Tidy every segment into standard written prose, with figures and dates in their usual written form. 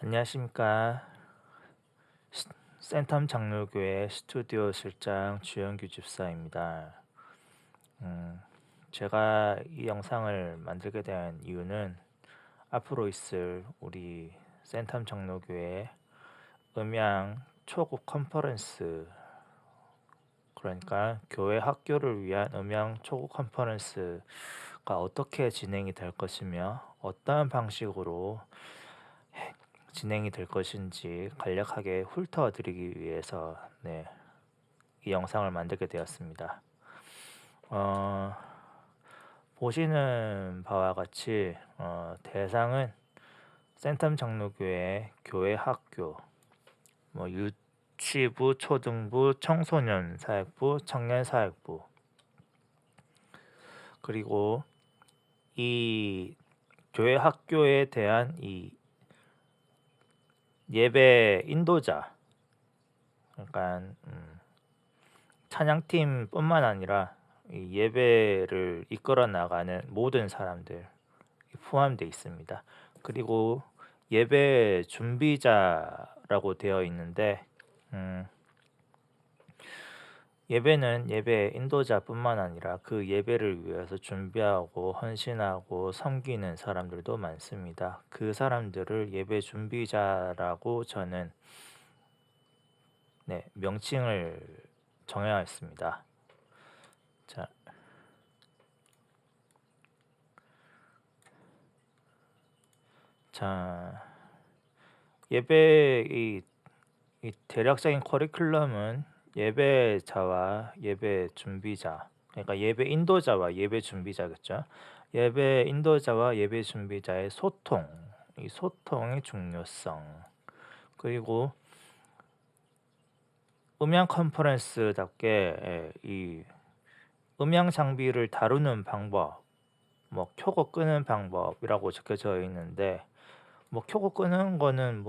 안녕하십니까. 스- 센텀 장로교회 스튜디오 실장 주영규 집사입니다. 음, 제가 이 영상을 만들게 된 이유는 앞으로 있을 우리 센텀 장로교회 음양 초급 컨퍼런스, 그러니까 교회 학교를 위한 음양 초급 컨퍼런스가 어떻게 진행이 될 것이며 어떠한 방식으로 진행이 될 것인지 간략하게 훑어드리기 위해서 이 영상을 만들게 되었습니다. 어, 보시는 바와 같이 대상은 센텀 장로교회 교회 학교, 유치부, 초등부, 청소년 사역부, 청년 사역부, 그리고 이 교회 학교에 대한 이 예배 인도자, 그러니까 찬양팀뿐만 아니라 이 예배를 이끌어 나가는 모든 사람들 포함되어 있습니다. 그리고 예배 준비자라고 되어 있는데 예배는 예배 인도자뿐만 아니라 그 예배를 위해서 준비하고 헌신하고 섬기는 사람들도 많습니다. 그 사람들을 예배 준비자라고 저는 명칭을 정하였습니다. 자, 자, 예배 이 대략적인 커리큘럼은 예배자와 예배 준비자, 그러니까 예배 인도자와 예배 준비자겠죠. 예배 인도자와 예배 준비자의 소통, 이 소통의 중요성, 그리고 음향 컨퍼런스답게 이 음향 장비를 다루는 방법, 켜고 끄는 방법이라고 적혀져 있는데, 켜고 끄는 거는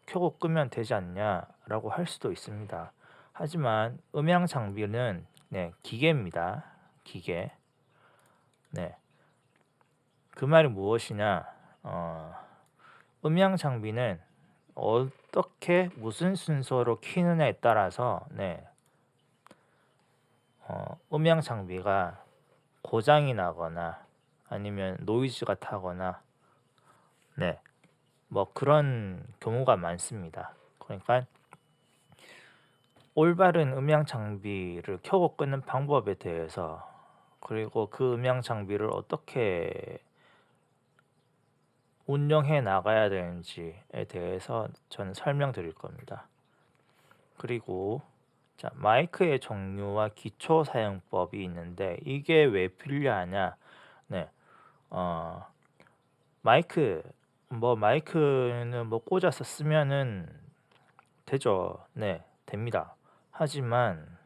켜고 끄면 되지 않냐라고 할 수도 있습니다. 하지만 음향 장비는 기계입니다. 기계. 네. 그 말이 무엇이냐? 음향 장비는 어떻게 무슨 순서로 키느냐에 따라서 음향 장비가 고장이 나거나 아니면 노이즈가 타거나 그런 경우가 많습니다. 그러니까 올바른 음향 장비를 켜고 끄는 방법에 대해서, 그리고 그 음향 장비를 어떻게 운영해 나가야 되는지에 대해서 저는 설명드릴 겁니다. 그리고 마이크의 종류와 기초 사용법이 있는데 이게 왜 필요하냐? 어, 마이크는 꽂아서 쓰면은 되죠. 됩니다. 하지만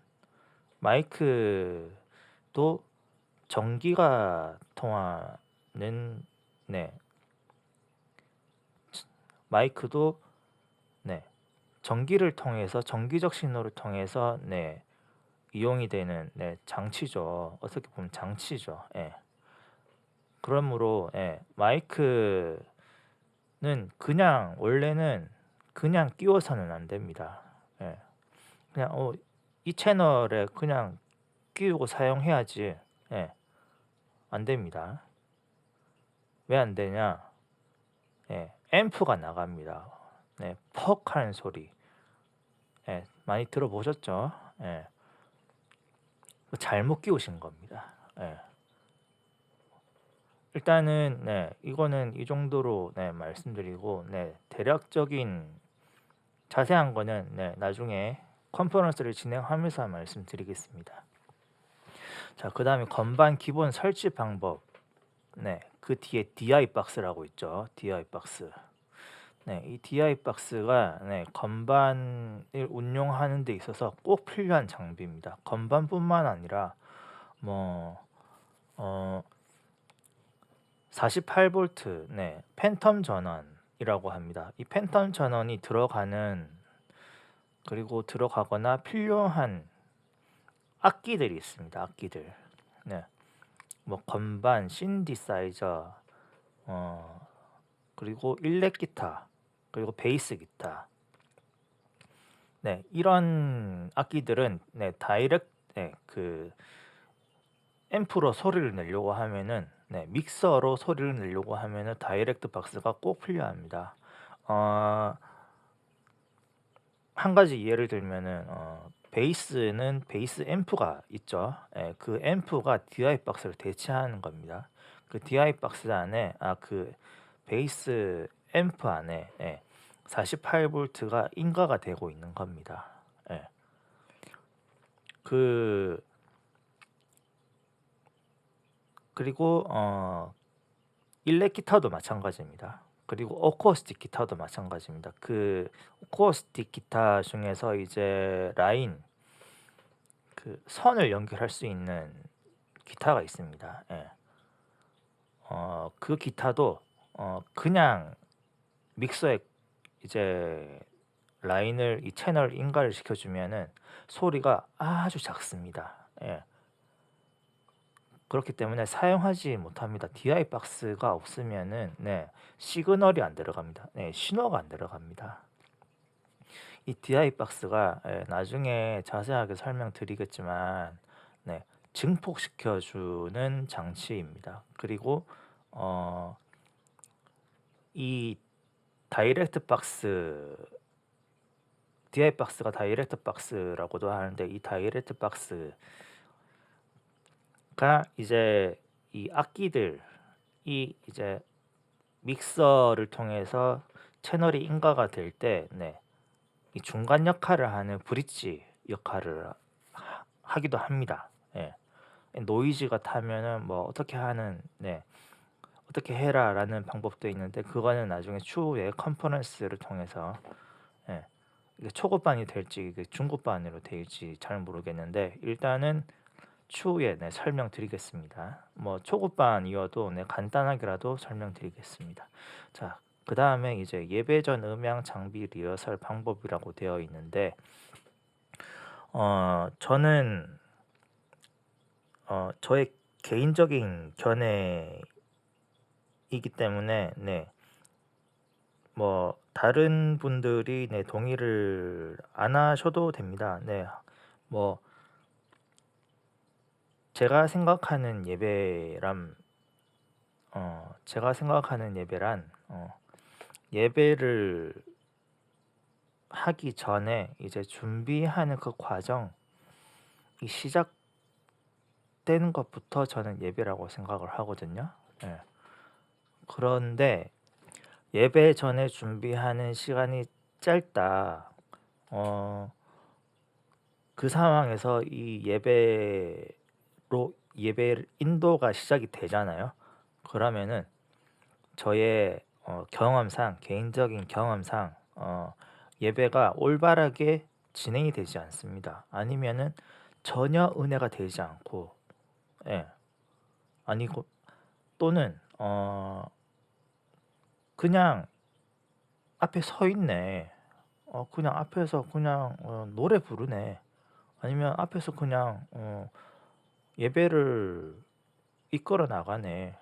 마이크도 전기가 통하는 네 마이크도 전기를 통해서 전기적 신호를 통해서 이용이 되는 장치죠. 어떻게 보면 장치죠. 그러므로 마이크는 원래는 그냥 끼워서는 안 됩니다. 그냥 이 채널에 그냥 끼우고 사용해야지. 안 됩니다. 왜 안 되냐? 앰프가 나갑니다. 퍽 하는 소리. 많이 들어보셨죠? 잘못 끼우신 겁니다. 일단은 이거는 이 정도로 말씀드리고 대략적인 자세한 거는 나중에 컨퍼런스를 진행하면서 말씀드리겠습니다. 자, 그 다음에 건반 기본 설치 방법. 그 뒤에 DI 박스라고 있죠. DI 박스. 이 DI 박스가 건반을 운용하는 데 있어서 꼭 필요한 장비입니다. 건반뿐만 아니라 뭐 48V 팬텀 전원이라고 합니다. 이 팬텀 전원이 들어가거나 필요한 악기들이 있습니다. 악기들. 건반, 신디사이저, 그리고 일렉 기타, 그리고 베이스 기타. 네, 이런 악기들은 네, 다이렉트 그 앰프로 소리를 내려고 하면은 믹서로 소리를 내려고 하면은 다이렉트 박스가 꼭 필요합니다. 어, 한 가지 예를 들면은 베이스는 베이스 앰프가 있죠. 그 앰프가 DI 박스를 대체하는 겁니다. 그 DI 박스 안에 그 베이스 앰프 안에 48V가 인가가 되고 있는 겁니다. 그 그리고 일렉 기타도 마찬가지입니다. 그리고 어쿠스틱 기타도 마찬가지입니다. 그 어쿠스틱 기타 중에서 이제 라인 그 선을 연결할 수 있는 기타가 있습니다. 그 기타도 그냥 믹서에 이제 라인을 이 채널 인가를 시켜주면은 소리가 아주 작습니다. 그렇기 때문에 사용하지 못합니다. DI 박스가 없으면은 시그널이 안 들어갑니다. 신호가 안 들어갑니다. 이 DI 박스가 나중에 자세하게 설명드리겠지만 증폭시켜주는 장치입니다. 그리고 이 다이렉트 박스 DI 박스가 다이렉트 박스라고도 하는데 이 다이렉트 박스가 이제 이 악기들이 이제 믹서를 통해서 채널이 인가가 될 때 이 중간 역할을 하는 브릿지 역할을 하기도 합니다. 노이즈가 타면은 뭐 어떻게 하는 어떻게 해라라는 방법도 있는데 그거는 나중에 추후에 컨퍼런스를 통해서 이게 초급반이 될지 이게 중급반으로 될지 잘 모르겠는데 일단은 추후에 설명드리겠습니다. 뭐 초급반이어도 간단하게라도 설명드리겠습니다. 자, 그 다음에 이제 예배 전 음향 장비 리허설 방법이라고 되어 있는데 저는 저의 개인적인 견해이기 때문에 뭐 다른 분들이 동의를 안 하셔도 됩니다. 뭐 제가 생각하는 예배란 예배를 하기 전에 이제 준비하는 그 과정이 시작되는 것부터 저는 예배라고 생각을 하거든요. 그런데 예배 전에 준비하는 시간이 짧다. 그 상황에서 이 예배 인도가 시작이 되잖아요. 그러면은 저의 경험상 개인적인 경험상 예배가 올바르게 진행이 되지 않습니다. 아니면은 전혀 은혜가 되지 않고 아니고 또는 그냥 앞에 서 있네. 그냥 앞에서 그냥 노래 부르네. 아니면 앞에서 그냥 예배를 이끌어 나가네.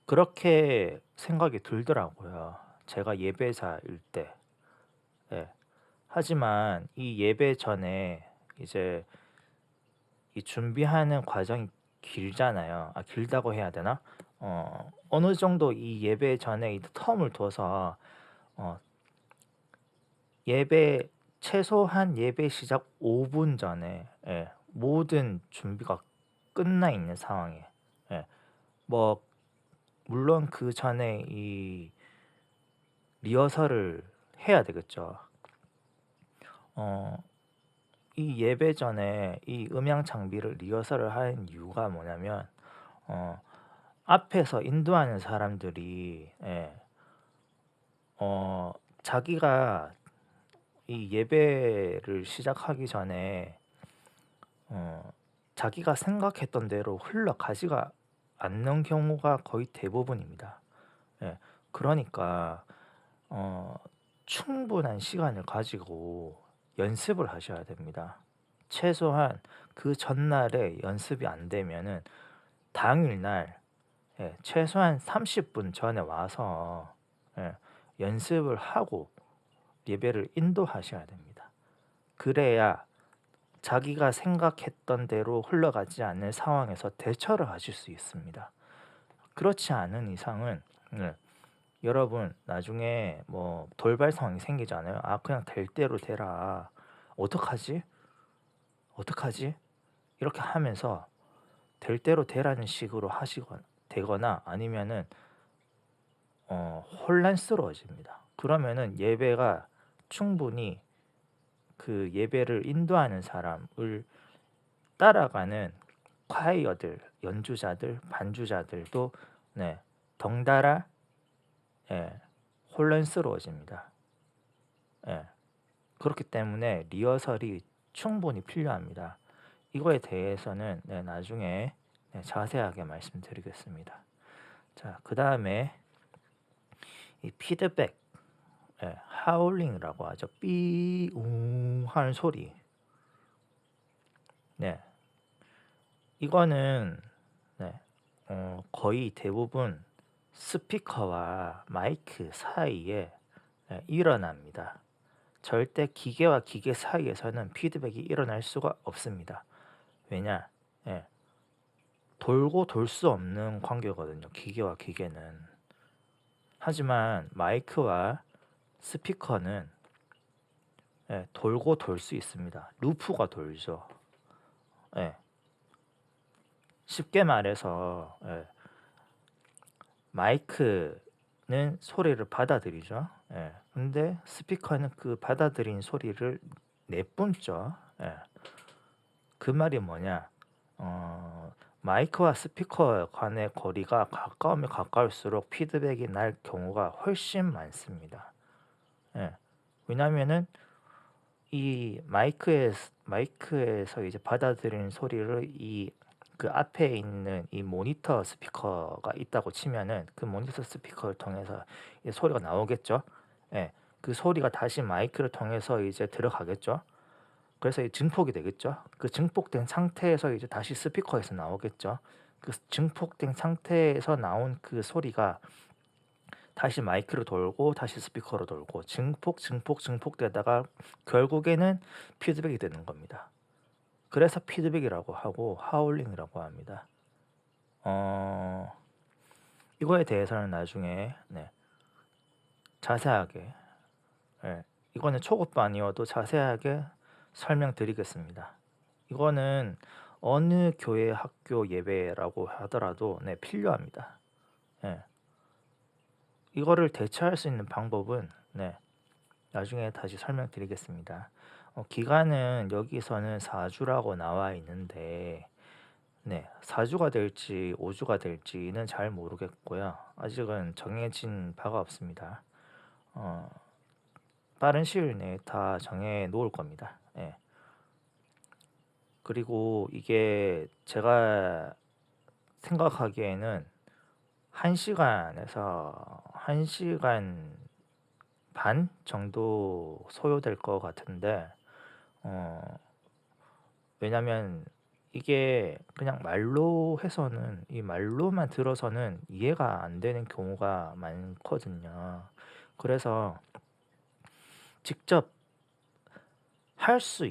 그렇게 생각이 들더라고요. 제가 예배자일 때. 하지만 이 예배 전에 이제 이 준비하는 과정이 길잖아요. 길다고 해야 되나? 어느 정도 이 예배 전에 이 텀을 둬서 예배 최소한 예배 시작 5분 전에 모든 준비가 끝나 있는 상황에 뭐 물론 그 전에 이 리허설을 해야 되겠죠. 이 예배 전에 이 음향 장비를 리허설을 하는 이유가 뭐냐면 앞에서 인도하는 사람들이 자기가 이 예배를 시작하기 전에 자기가 생각했던 대로 흘러가지가 않는 경우가 거의 대부분입니다. 그러니까 충분한 시간을 가지고 연습을 하셔야 됩니다. 최소한 그 전날에 연습이 안 되면은 당일날 최소한 30분 전에 와서 예, 연습을 하고 예배를 인도하셔야 됩니다. 그래야 자기가 생각했던 대로 흘러가지 않는 상황에서 대처를 하실 수 있습니다. 그렇지 않은 이상은 여러분 나중에 뭐 돌발 상황이 생기잖아요. 아 그냥 될 대로 되라. 어떡하지? 어떡하지? 이렇게 하면서 될 대로 되라는 식으로 하시거나 되거나 아니면은 혼란스러워집니다. 그러면은 예배가 충분히 그 예배를 인도하는 사람을 따라가는 콰이어들, 연주자들, 반주자들도 덩달아 예, 혼란스러워집니다. 예, 그렇기 때문에 리허설이 충분히 필요합니다. 이거에 대해서는 나중에 자세하게 말씀드리겠습니다. 자, 그 다음에 이 피드백, 하울링이라고 하죠. 삐웅 하는 소리. 네, 이거는 거의 대부분 스피커와 마이크 사이에 일어납니다. 절대 기계와 기계 사이에서는 피드백이 일어날 수가 없습니다. 왜냐? 예, 돌고 돌 수 없는 관계거든요. 기계와 기계는. 하지만 마이크와 스피커는 돌고 돌 수 있습니다. 루프가 돌죠. 예, 쉽게 말해서 마이크는 소리를 받아들이죠. 근데 스피커는 그 받아들인 소리를 내뿜죠. 그 말이 뭐냐? 마이크와 스피커 간의 거리가 가까우면 가까울수록 피드백이 날 경우가 훨씬 많습니다. 왜냐면은 이 마이크에서 이제 받아들이는 소리를 이 그 앞에 있는 이 모니터 스피커가 있다고 치면은 그 모니터 스피커를 통해서 이 소리가 나오겠죠. 그 소리가 다시 마이크를 통해서 이제 들어가겠죠. 그래서 이 증폭이 되겠죠. 그 증폭된 상태에서 이제 다시 스피커에서 나오겠죠. 그 증폭된 상태에서 나온 그 소리가 다시 마이크로 돌고 다시 스피커로 돌고 증폭되다가 결국에는 피드백이 되는 겁니다. 그래서 피드백이라고 하고 하울링이라고 합니다. 이거에 대해서는 나중에 자세하게 이거는 초급반이어도 자세하게 설명드리겠습니다. 이거는 어느 교회 학교 예배라고 하더라도 필요합니다. 이거를 대처할 수 있는 방법은 나중에 다시 설명드리겠습니다. 기간은 여기서는 4주라고 나와 있는데 4주가 될지 5주가 될지는 잘 모르겠고요. 아직은 정해진 바가 없습니다. 빠른 시일 내에 다 정해 놓을 겁니다. 그리고 이게 제가 생각하기에는 1시간에서 1시간 반 정도 소요될 것 같은데 왜냐면 이게 그냥 말로 해서는 이 말로만 들어서는 이해가 안 되는 경우가 많거든요. 그래서 직접 할 수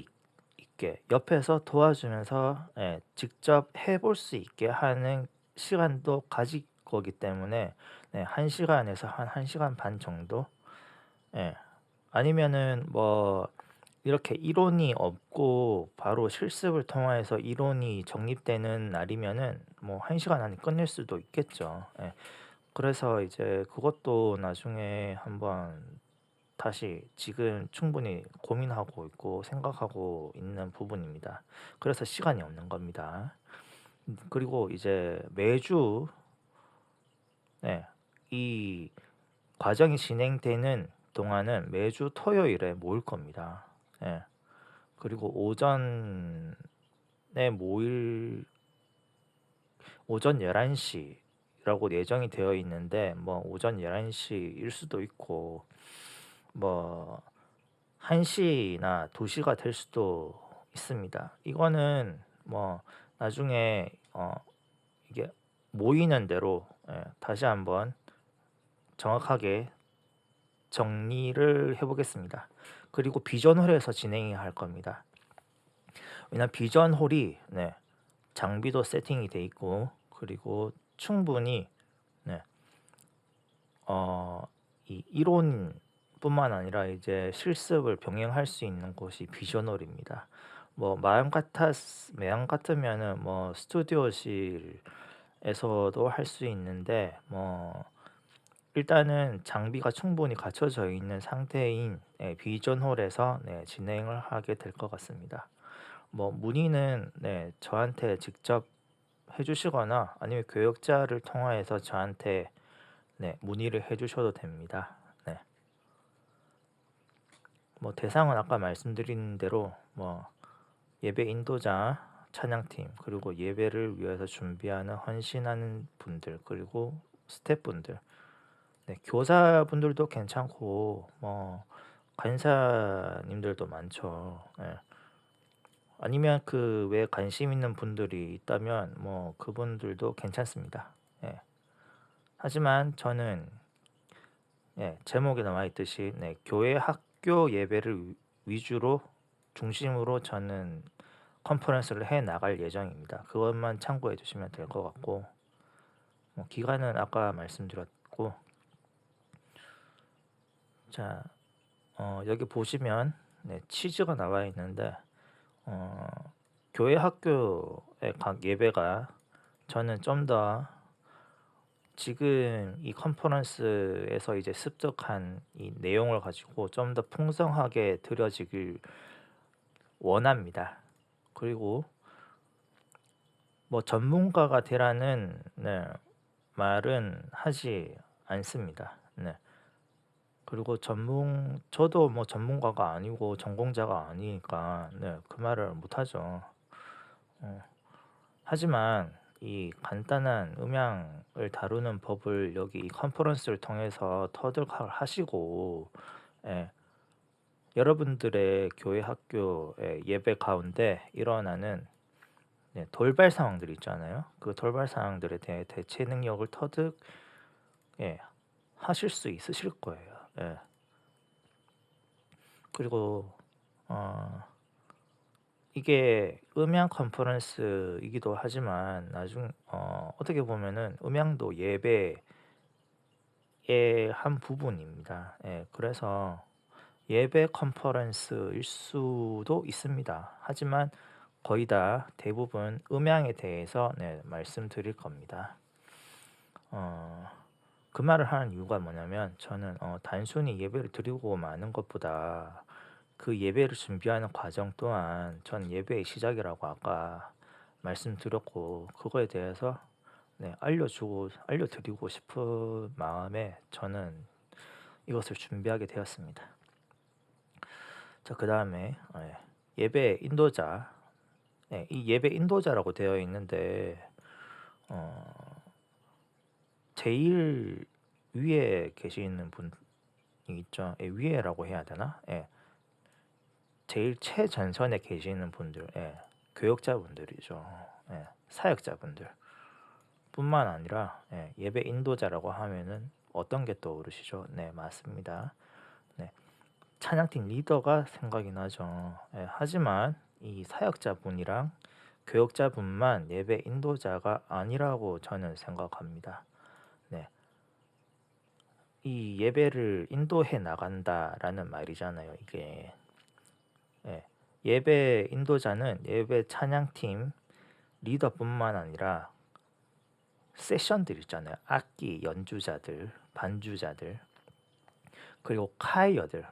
있게 옆에서 도와주면서 직접 해볼 수 있게 하는 시간도 가질 거기 때문에 1시간에서 한 1시간 반 정도 아니면은 뭐 이렇게 이론이 없고 바로 실습을 통해서 이론이 정립되는 날이면은 뭐 1시간 안에 끝낼 수도 있겠죠. 그래서 이제 그것도 나중에 한번 다시 지금 충분히 고민하고 있고 생각하고 있는 부분입니다. 그래서 시간이 없는 겁니다. 그리고 이제 매주 이 과정이 진행되는 동안은 매주 토요일에 모일 겁니다. 그리고 오전에 모일 오전 11시라고 예정이 되어 있는데 뭐 오전 11시일 수도 있고 뭐 1시나 2시가 될 수도 있습니다. 이거는 뭐 나중에 이게 모이는 대로 다시 한번 정확하게 정리를 해보겠습니다. 그리고 비전홀에서 진행할 겁니다. 왜냐면 비전홀이 장비도 세팅이 돼 있고 그리고 충분히 네, 이 이론뿐만 아니라 이제 실습을 병행할 수 있는 곳이 비전홀입니다. 뭐 마음 같으면은 뭐 스튜디오실에서도 할 수 있는데 뭐 일단은 장비가 충분히 갖춰져 있는 상태인 비전홀에서 진행을 하게 될 것 같습니다. 뭐 문의는 저한테 직접 해주시거나 아니면 교육자를 통하여서 저한테 문의를 해주셔도 됩니다. 네. 뭐 대상은 아까 말씀드린 대로 뭐 예배 인도자, 찬양팀, 그리고 예배를 위해서 준비하는 헌신하는 분들, 그리고 스태프분들, 교사분들도 괜찮고 뭐 간사님들도 많죠. 아니면 그 외에 관심 있는 분들이 있다면 뭐 그분들도 괜찮습니다. 하지만 저는 제목에 나와 있듯이 교회 학교 예배를 위주로 중심으로 저는 컨퍼런스를 해 나갈 예정입니다. 그것만 참고해 주시면 될 것 같고 뭐 기간은 아까 말씀드렸고 자 여기 보시면 치즈가 나와 있는데 어, 교회 학교의 각 예배가 저는 좀 더 지금 이 컨퍼런스에서 이제 습득한 이 내용을 가지고 좀 더 풍성하게 드려지길 원합니다. 그리고 뭐 전문가가 되라는 말은 하지 않습니다. 그리고 저도 뭐 전문가가 아니고 전공자가 아니니까 그 말을 못하죠. 어, 하지만 이 간단한 음향을 다루는 법을 여기 이 컨퍼런스를 통해서 터득을 하시고 예, 여러분들의 교회 학교의 예배 가운데 일어나는 돌발 상황들 있잖아요. 그 돌발 상황들에 대해 대체 능력을 터득 하실 수 있으실 거예요. 그리고 어, 이게 음향 컨퍼런스이기도 하지만 어떻게 보면은 음향도 예배의 한 부분입니다. 그래서 예배 컨퍼런스일 수도 있습니다. 하지만 거의 다 대부분 음향에 대해서 말씀드릴 겁니다. 그 말을 하는 이유가 뭐냐면 저는 단순히 예배를 드리고 마는 것보다 그 예배를 준비하는 과정 또한 전 예배의 시작이라고 아까 말씀드렸고 그거에 대해서 알려드리고 싶은 마음에 저는 이것을 준비하게 되었습니다. 자, 그 다음에 예배 인도자, 이 예배 인도자라고 되어 있는데 제일 위에 계시는 분이 있죠. 위에라고 해야 되나? 제일 최전선에 계시는 분들, 교역자분들이죠. 사역자분들 뿐만 아니라 예배 인도자라고 하면은 어떤 게 떠오르시죠? 네, 맞습니다. 찬양팀 리더가 생각이 나죠. 하지만 이 사역자분이랑 교역자분만 예배 인도자가 아니라고 저는 생각합니다. 이 예배를 인도해 나간다라는 말이잖아요. 이게 예배 인도자는 예배 찬양팀 리더뿐만 아니라 세션들 있잖아요. 악기 연주자들, 반주자들, 그리고 카이어들,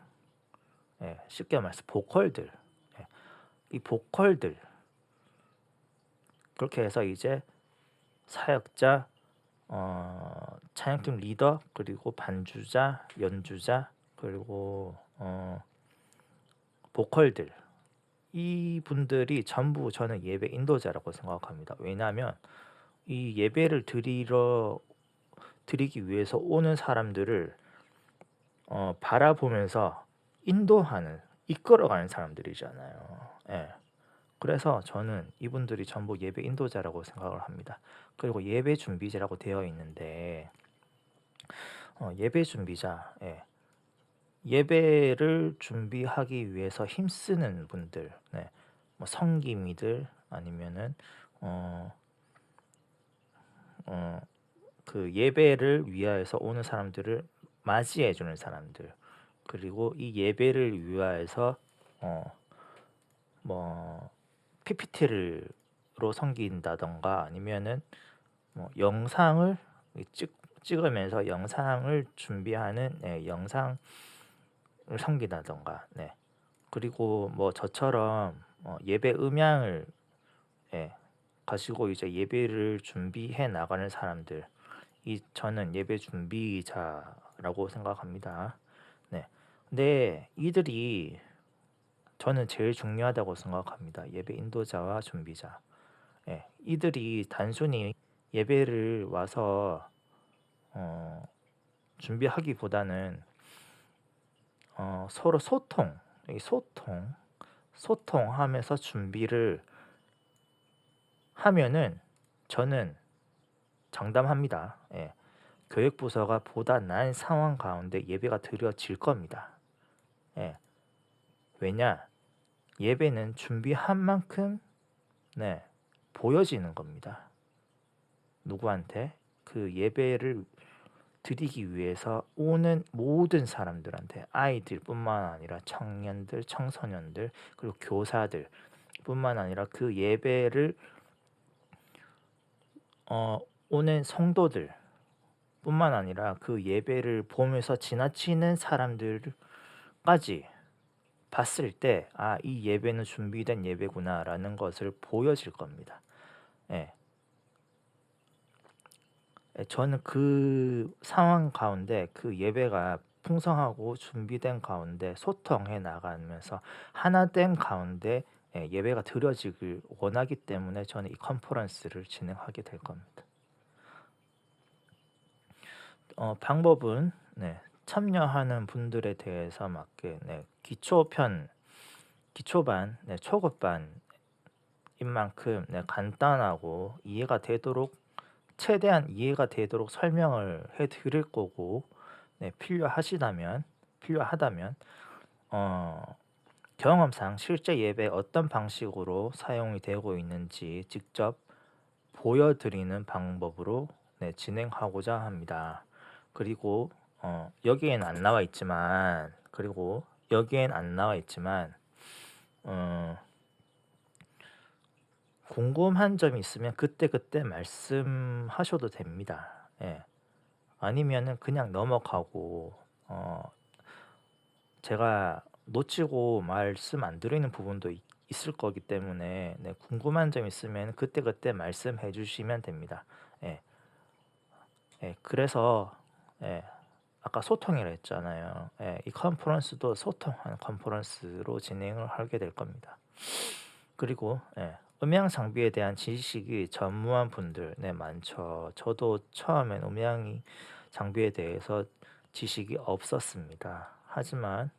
쉽게 말해서 보컬들, 이 보컬들 그렇게 해서 이제 사역자, 찬양팀 리더, 그리고 반주자, 연주자, 그리고 보컬들 이 분들이 전부 저는 예배 인도자라고 생각합니다. 왜냐하면 이 예배를 드리기 위해서 오는 사람들을 바라보면서 인도하는, 이끌어가는 사람들이잖아요. 그래서 저는 이분들이 전부 예배 인도자라고 생각을 합니다. 그리고 예배 준비자라고 되어 있는데 예배 준비자, 예. 예배를 준비하기 위해서 힘쓰는 분들, 네. 뭐 성김이들 아니면은 어, 어, 그 예배를 위하여서 오는 사람들을 맞이해 주는 사람들, 그리고 이 예배를 위하여서 뭐 PPT로 섬긴다던가 아니면은 뭐 영상을 찍으면서 영상을 준비하는, 네, 영상을 섬긴다던가, 네. 그리고 뭐 저처럼 예배 음향을, 예, 가지고 이제 예배를 준비해 나가는 사람들, 저는 예배 준비자라고 생각합니다. 네. 근데 이들이 저는 제일 중요하다고 생각합니다. 예배 인도자와 준비자. 예, 이들이 단순히 예배를 와서 준비하기보다는 서로 소통하면서 준비를 하면은 저는 장담합니다. 예, 교육부서가 보다 나은 상황 가운데 예배가 드려질 겁니다. 예, 왜냐? 예배는 준비한 만큼, 네, 보여지는 겁니다. 누구한테? 그 예배를 드리기 위해서 오는 모든 사람들한테, 아이들뿐만 아니라 청년들, 청소년들, 그리고 교사들 뿐만 아니라 그 예배를 오는 성도들 뿐만 아니라 그 예배를 보면서 지나치는 사람들까지 봤을 때, 아, 이 예배는 준비된 예배구나라는 것을 보여질 겁니다. 예. 저는 그 상황 가운데 그 예배가 풍성하고 준비된 가운데 소통해 나가면서 하나된 가운데, 예배가 드려지길 원하기 때문에 저는 이 컨퍼런스를 진행하게 될 겁니다. 방법은, 네, 참여하는 분들에 대해서 맞게, 네, 기초반, 네, 초급반인 만큼, 네, 간단하고 최대한 이해가 되도록 설명을 해 드릴 거고, 네, 필요하다면 경험상 실제 예배 어떤 방식으로 사용이 되고 있는지 직접 보여드리는 방법으로, 네, 진행하고자 합니다. 그리고 여기엔 안 나와 있지만, 어, 궁금한 점이 있으면 그때그때 말씀하셔도 됩니다. 예. 아니면은 그냥 넘어가고, 제가 놓치고 말씀 안 드리는 부분도 있을 거기 때문에, 네, 궁금한 점 있으면 그때그때 말씀해 주시면 됩니다. 예. 예, 그래서, 예, 아까 소통이라 했잖아요. 예, 이 컨퍼런스도 소통하는 컨퍼런스로 진행을 하게 될 겁니다. 그리고, 예, 음향 장비에 대한 지식이 전무한 분들, 네, 많죠. 저도 처음엔 음향 장비에 대해서 지식이 없었습니다. 하지만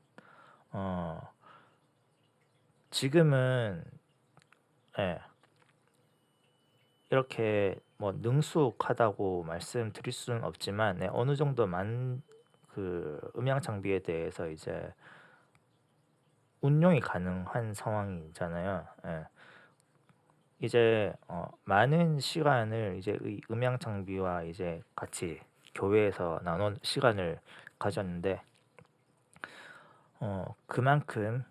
지금은, 예, 이렇게 뭐 능숙하다고 말씀드릴 수는 없지만, 네, 어느 정도만 그 음향 장비에 대해서 이제 운용이 가능한 상황이잖아요. 예. 이제 많은 시간을 이제 의 음향 장비와 이제 같이 교회에서 나눈 시간을 가졌는데, 그만큼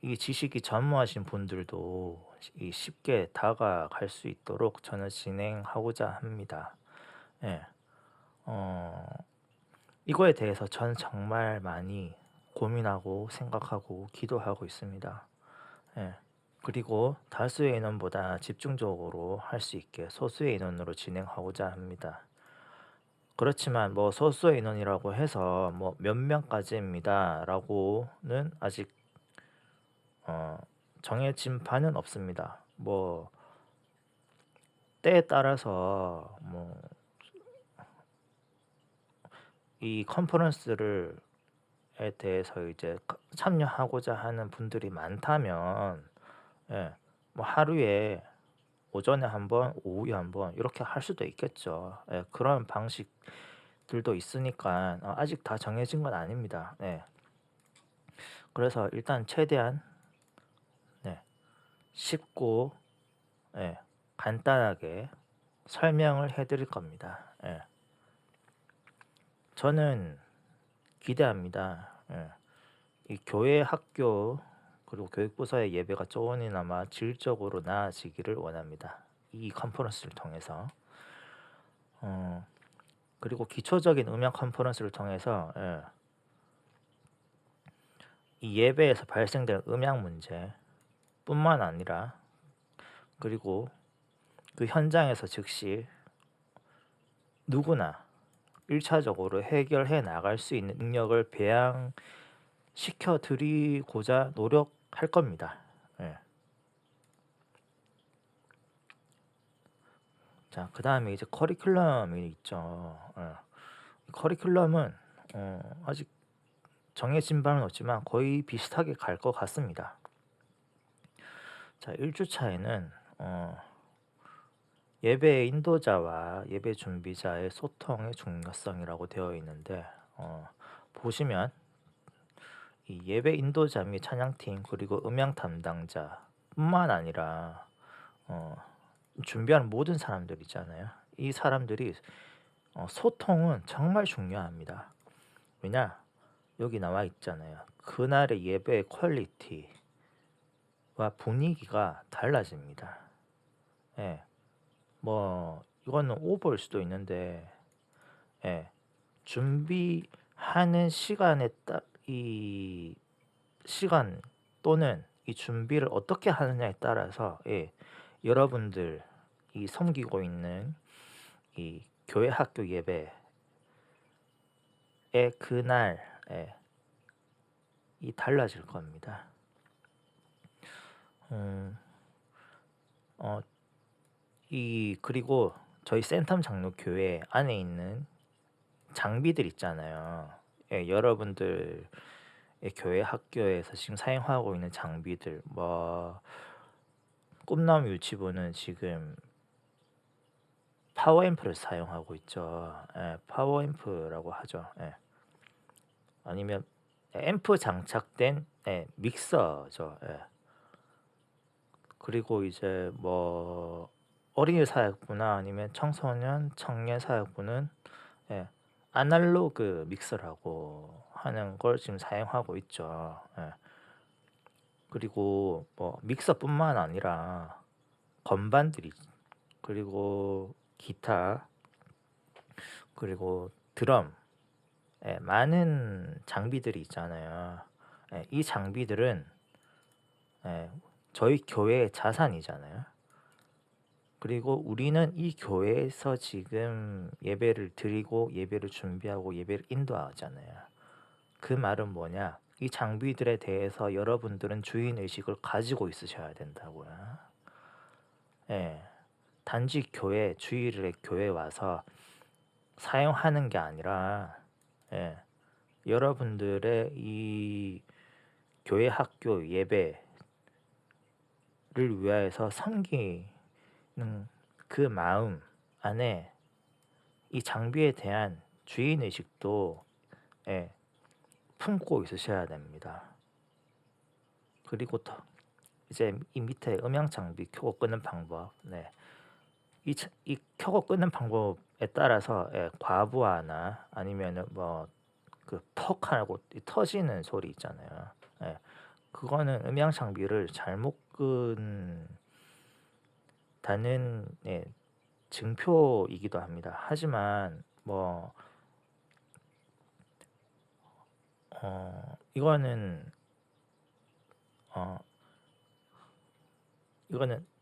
이 지식이 전무하신 분들도 쉽게 다가갈 수 있도록 저는 진행하고자 합니다. 예. 어, 이거에 대해서 저는 정말 많이 고민하고 생각하고 기도하고 있습니다. 예. 그리고 다수의 인원보다 집중적으로 할 수 있게 소수의 인원으로 진행하고자 합니다. 그렇지만 뭐 소수의 인원이라고 해서 뭐 몇 명까지입니다라고는 아직 정해진 바는 없습니다. 뭐 때에 따라서 뭐 이 컨퍼런스를 에 대해서 이제 참여하고자 하는 분들이 많다면, 예, 뭐 하루에 오전에 한 번, 오후에 한 번 이렇게 할 수도 있겠죠. 예, 그런 방식들도 있으니까 아직 다 정해진 건 아닙니다. 네. 그래서 일단 최대한 네, 쉽고 예, 간단하게 설명을 해드릴 겁니다. 예. 저는 기대합니다. 예. 이 교회, 학교 그리고 교육부서의 예배가 조금이나마 질적으로 나아지기를 원합니다. 이 컨퍼런스를 통해서 그리고 기초적인 음향 컨퍼런스를 통해서 이 예배에서 발생되는 음향 문제뿐만 아니라 그리고 그 현장에서 즉시 누구나 1차적으로 해결해 나갈 수 있는 능력을 배양시켜 드리고자 노력할 겁니다. 예. 자, 그 다음에 이제 커리큘럼이 있죠. 커리큘럼은 아직 정해진 바는 없지만 거의 비슷하게 갈 것 같습니다. 자, 1주차에는 예배 인도자와 예배 준비자의 소통의 중요성이라고 되어 있는데 보시면 이 예배 인도자 및 찬양팀 그리고 음향 담당자뿐만 아니라 준비하는 모든 사람들 있잖아요. 이 사람들이 소통은 정말 중요합니다. 왜냐? 여기 나와 있잖아요. 그날의 예배의 퀄리티와 분위기가 달라집니다. 예. 뭐 이거는 오버일 수도 있는데 예. 준비하는 시간에 이 시간 또는 이 준비를 어떻게 하느냐에 따라서 여러분들 이 섬기고 있는 이 교회 학교 예배의 그날 이 달라질 겁니다. 그리고 저희 센텀 장로교회 안에 있는 장비들 있잖아요. 여러분들 교회 학교에서 지금 사용하고 있는 장비들 뭐 꿈나무 유치부는 지금 파워앰프를 사용하고 있죠. 파워앰프라고 하죠. 아니면 앰프 장착된 믹서죠. 그리고 이제 뭐 어린이 사역부나 아니면 청소년 청년 사역부는 아날로그 믹서라고 하는 걸 지금 사용하고 있죠. 그리고 뭐 믹서뿐만 아니라 건반들이 그리고 기타 그리고 드럼 많은 장비들이 있잖아요. 이 장비들은 저희 교회의 자산이잖아요. 그리고 우리는 이 교회에서 지금 예배를 드리고 예배를 준비하고 예배를 인도하잖아요. 그 말은 뭐냐? 이 장비들에 대해서 여러분들은 주인의식을 가지고 있으셔야 된다고요. 단지 주일에 교회 와서 사용하는 게 아니라 여러분들의 이 교회 학교 예배를 위하여서 섬기는 그 마음 안에 이 장비에 대한 주인의식도 품고 있으셔야 됩니다. 그리고 더 이제 이 밑에 음향 장비 켜고 끄는 방법 이 켜고 끄는 방법에 따라서 과부하나 아니면은 뭐 그 퍽 하고 터지는 소리 있잖아요. 그거는 음향 장비를 잘못 끈다는 증표이기도 합니다. 하지만 뭐 이거는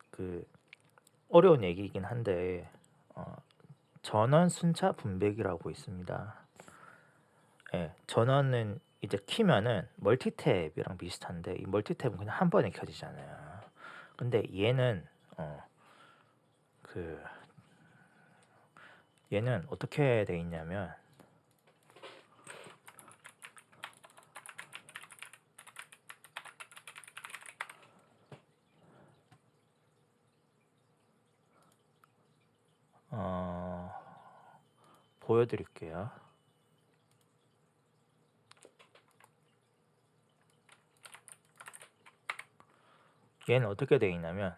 그 어려운 얘기이긴 한데 전원 순차 분배기라고 있습니다. 전원은 이제 키면은 멀티탭이랑 비슷한데 이 멀티탭은 그냥 한 번에 켜지잖아요. 근데 얘는 어떻게 돼 있냐면 보여드릴게요. 얘는 어떻게 되어 있냐면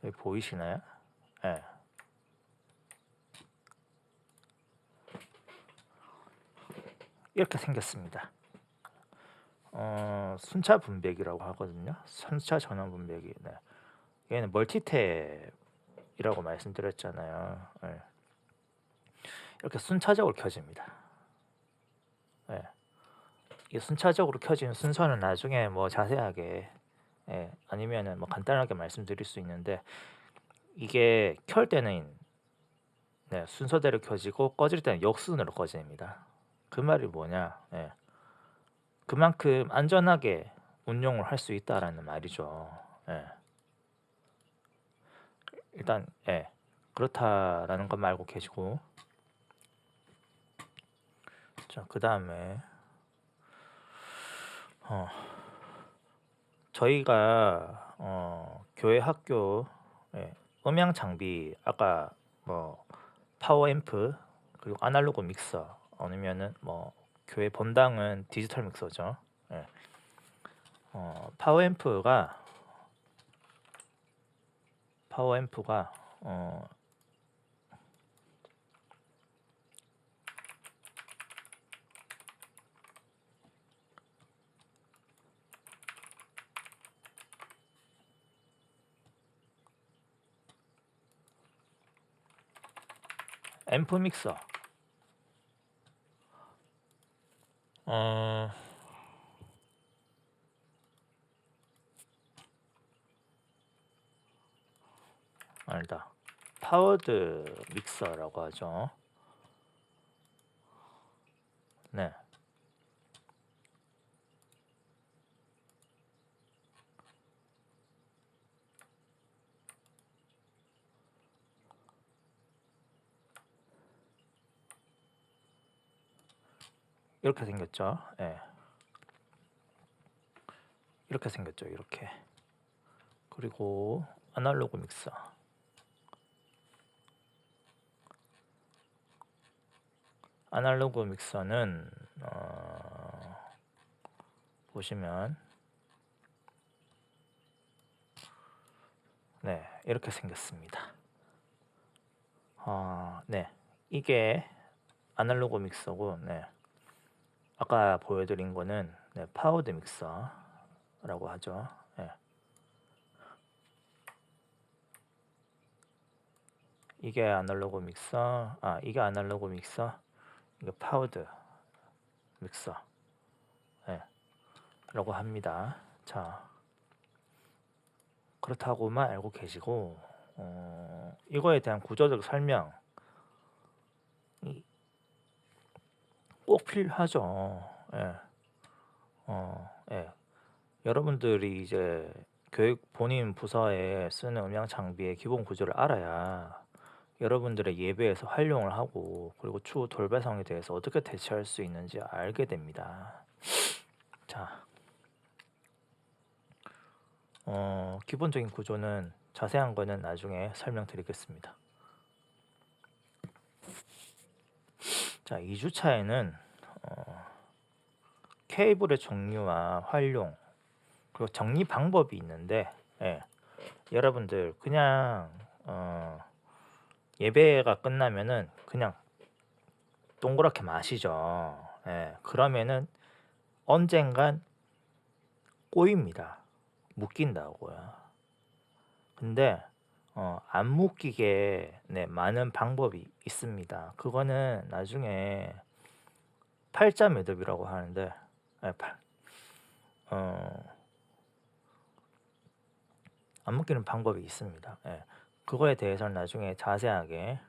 여기 보이시나요? 네. 이렇게 생겼습니다. 순차 분배기라고 하거든요. 순차 전원 분배기. 네. 얘는 멀티탭이라고 말씀드렸잖아요. 네. 이렇게 순차적으로 켜집니다. 네. 이 순차적으로 켜지는 순서는 나중에 뭐 자세하게 아니면은 뭐 간단하게 말씀드릴 수 있는데, 이게 켤 때는 순서대로 켜지고 꺼질 때는 역순으로 꺼집니다. 그 말이 뭐냐? 그만큼 안전하게 운용을 할 수 있다라는 말이죠. 일단 그렇다라는 것만 알고 계시고, 자, 그 다음에 저희가 교회 학교 음향 장비, 아까 뭐 파워 앰프 그리고 아날로그 믹서, 아니면은 뭐 교회 본당은 디지털 믹서죠. 파워 앰프가 앰프 믹서 아니다, 파워드 믹서라고 하죠. 네. 이렇게 생겼죠. 이렇게 생겼죠. 이렇게. 그리고 아날로그 믹서. 아날로그 믹서는 보시면 이렇게 생겼습니다. 이게 아날로그 믹서고, 아까 보여드린 거는 파워드 믹서라고 하죠. 이게 아날로그 믹서, 이게 아날로그 믹서, 이게 파워드 믹서 라고 합니다. 자, 그렇다고만 알고 계시고, 이거에 대한 구조적 설명 꼭 필요하죠. 여러분들이 이제 교육 본인 부서에 쓰는 음향 장비의 기본 구조를 알아야 여러분들의 예배에서 활용을 하고, 그리고 추후 돌배성에 대해서 어떻게 대처할 수 있는지 알게 됩니다. 자, 기본적인 구조는 자세한 거는 나중에 설명드리겠습니다. 자, 2주차에는 케이블의 종류와 활용 그리고 정리 방법이 있는데, 여러분들 그냥 예배가 끝나면은 그냥 동그랗게 마시죠. 그러면은 언젠간 꼬입니다. 묶인다고요. 근데 안 묶이게 많은 방법이 있습니다. 그거는 나중에 팔자 매듭이라고 하는데, 안 묶이는 방법이 있습니다. 그거에 대해서는 나중에 자세하게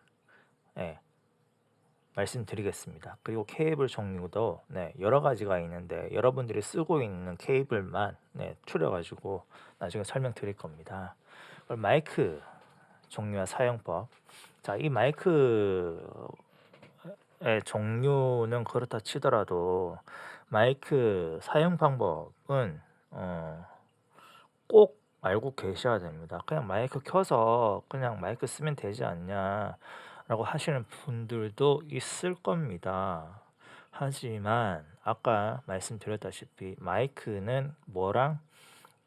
말씀드리겠습니다. 그리고 케이블 종류도 여러 가지가 있는데, 여러분들이 쓰고 있는 케이블만 추려가지고 나중에 설명드릴 겁니다. 마이크 종류와 사용법. 자, 이 마이크 종류는 그렇다 치더라도 마이크 사용 방법은 꼭 알고 계셔야 됩니다. 그냥 마이크 켜서 그냥 마이크 쓰면 되지 않냐라고 하시는 분들도 있을 겁니다. 하지만 아까 말씀드렸다시피 마이크는 뭐랑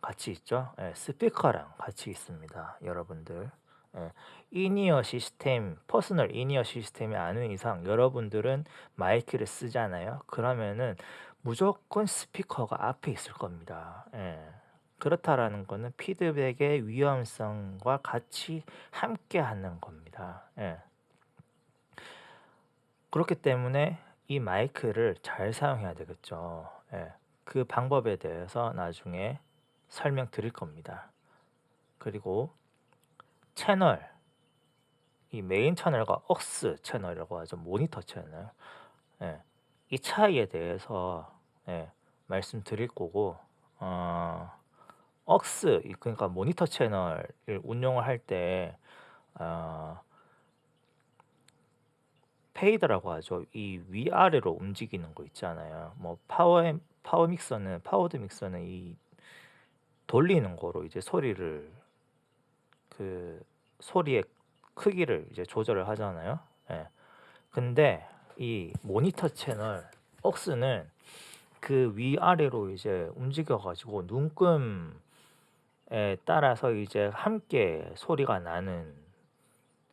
같이 있죠? 스피커랑 같이 있습니다, 여러분들. 인이어 시스템, 퍼스널 인이어 시스템이 아는 이상 여러분들은 마이크를 쓰잖아요. 그러면은 무조건 스피커가 앞에 있을 겁니다. 그렇다라는 거는 피드백의 위험성과 같이 함께 하는 겁니다. 그렇기 때문에 이 마이크를 잘 사용해야 되겠죠. 그 방법에 대해서 나중에 설명드릴 겁니다. 그리고 채널, 이 메인 채널과 억스 채널이라고 하죠. 모니터 채널. 이 차이에 대해서 말씀드릴 거고, 억스, 그러니까 모니터 채널을 운영을 할 때 페이드라고 하죠. 이 위아래로 움직이는 거 있잖아요. 뭐 파워드 믹서는 이 돌리는 거로 이제 그 소리의 크기를 이제 조절을 하잖아요. 근데 이 모니터 채널 억스는 그 위아래로 이제 움직여 가지고 눈금에 따라서 이제 함께 소리가 나는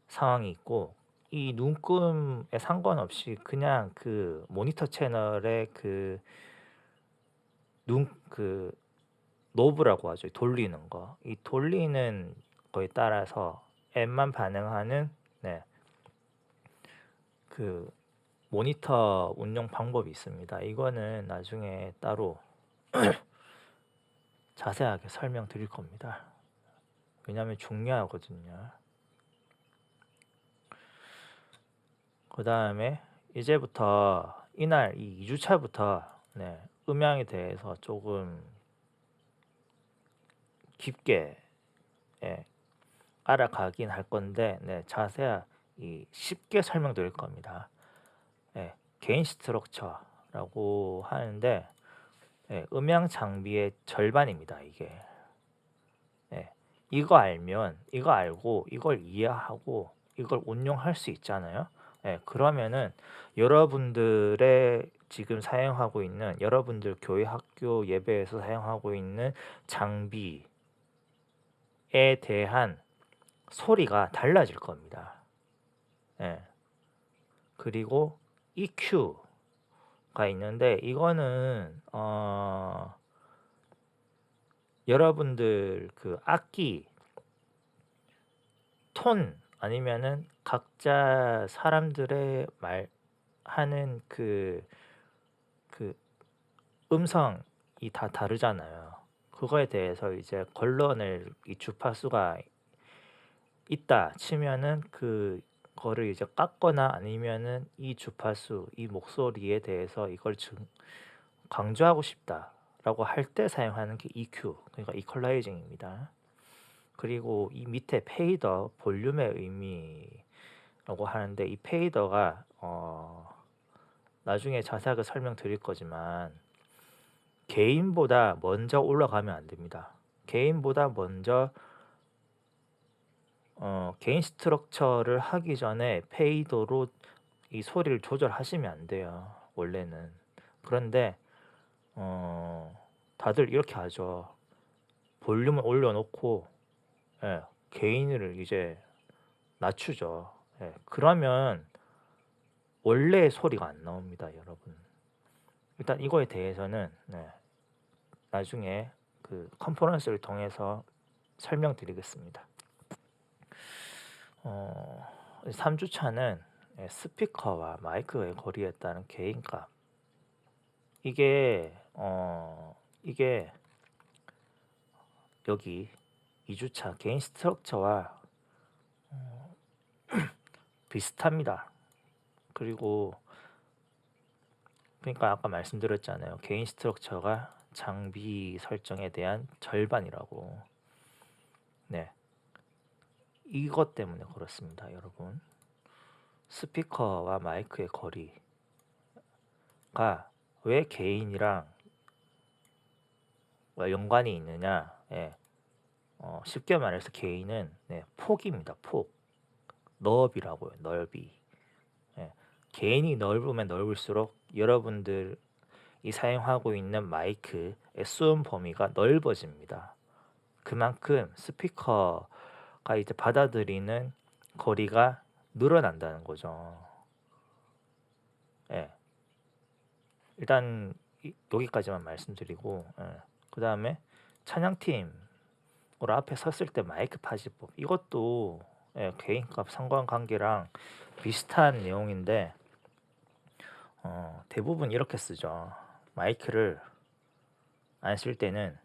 상황이 있고, 이 눈금에 상관없이 그냥 그 모니터 채널의 그 노브라고 하죠. 돌리는 거. 이 돌리는 거에 따라서 앱만 반응하는 그 모니터 운영 방법이 있습니다. 이거는 나중에 따로 자세하게 설명드릴 겁니다. 왜냐하면 중요하거든요. 그 다음에 이제부터 이날 이 2주차부터 음향에 대해서 조금 깊게 알아가긴 할 건데 쉽게 설명드릴 겁니다. 개인 스트럭처라고 하는데 음향 장비의 절반입니다. 이게 이거 알고 이걸 이해하고 이걸 운용할 수 있잖아요. 그러면은 여러분들의 지금 사용하고 있는, 여러분들 교회 학교 예배에서 사용하고 있는 장비에 대한 소리가 달라질 겁니다. 그리고 EQ가 있는데 이거는 여러분들 그 악기 톤 아니면은 각자 사람들의 말하는 그 음성이 다 다르잖아요. 그거에 대해서 이제 걸러낼 이 주파수가 있다 치면은 그거를 이제 깎거나 아니면은 이 주파수, 이 목소리에 대해서 이걸 강조하고 싶다라고 할 때 사용하는 게 EQ, 그러니까 이퀄라이징입니다. 그리고 이 밑에 페이더, 볼륨의 의미라고 하는데 이 페이더가 나중에 자세하게 설명드릴 거지만 개인보다 먼저 올라가면 안 됩니다. 개인보다 먼저 개인 스트럭처를 하기 전에 페이더로 이 소리를 조절하시면 안 돼요, 원래는. 그런데 다들 이렇게 하죠. 볼륨을 올려놓고 게인을 이제 낮추죠. 그러면 원래 소리가 안 나옵니다, 여러분. 일단 이거에 대해서는 나중에 그 컨퍼런스를 통해서 설명드리겠습니다. 3주차는 스피커와 마이크의 거리에 따른 개인값. 이게 여기 2주차 개인 스트럭처와 비슷합니다. 그리고 그러니까 아까 말씀드렸잖아요. 개인 스트럭처가 장비 설정에 대한 절반이라고. 이것 때문에 그렇습니다, 여러분. 스피커와 마이크의 거리가 왜 개인이랑 연관이 있느냐? 예. 쉽게 말해서 개인은 폭입니다. 폭. 너비라고요. 넓이. 예. 개인이 넓으면 넓을수록 여러분들이 사용하고 있는 마이크의 수음 범위가 넓어집니다. 그만큼 스피커가 이제 받아들이는 거리가 늘어난다는 거죠. 예. 일단 여기까지만 말씀드리고, 그 다음에 찬양팀으로 앞에 섰을 때 마이크 파지법, 이것도 개인값 상관관계랑 비슷한 내용인데 대부분 이렇게 쓰죠. 마이크를 안 쓸 때는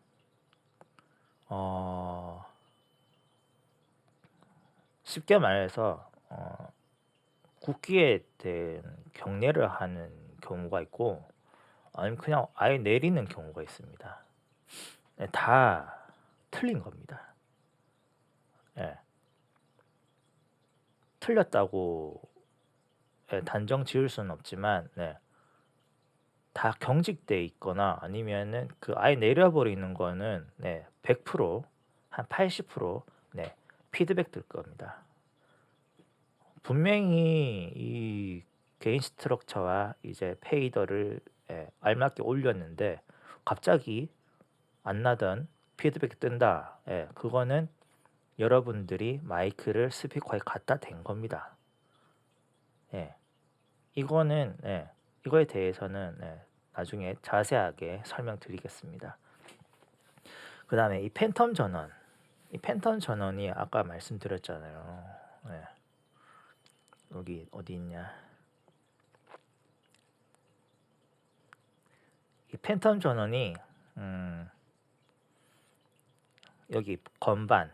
쉽게 말해서 국기에 대한 경례를 하는 경우가 있고, 아니면 그냥 아예 내리는 경우가 있습니다. 다 틀린 겁니다. 예. 틀렸다고 단정 지을 수는 없지만, 다 경직돼 있거나 아니면은 그 아예 내려버리는 거는 100%, 한 80% 피드백 들 겁니다. 분명히 이 개인 스트럭처와 이제 페이더를 알맞게 올렸는데 갑자기 안 나던 피드백이 뜬다. 그거는 여러분들이 마이크를 스피커에 갖다 댄 겁니다. 이거는 이거에 대해서는 나중에 자세하게 설명드리겠습니다. 그 다음에 이 팬텀 전원, 이 팬텀 전원이 아까 말씀드렸잖아요. 여기 어디 있냐? 이 팬텀 전원이 여기 건반,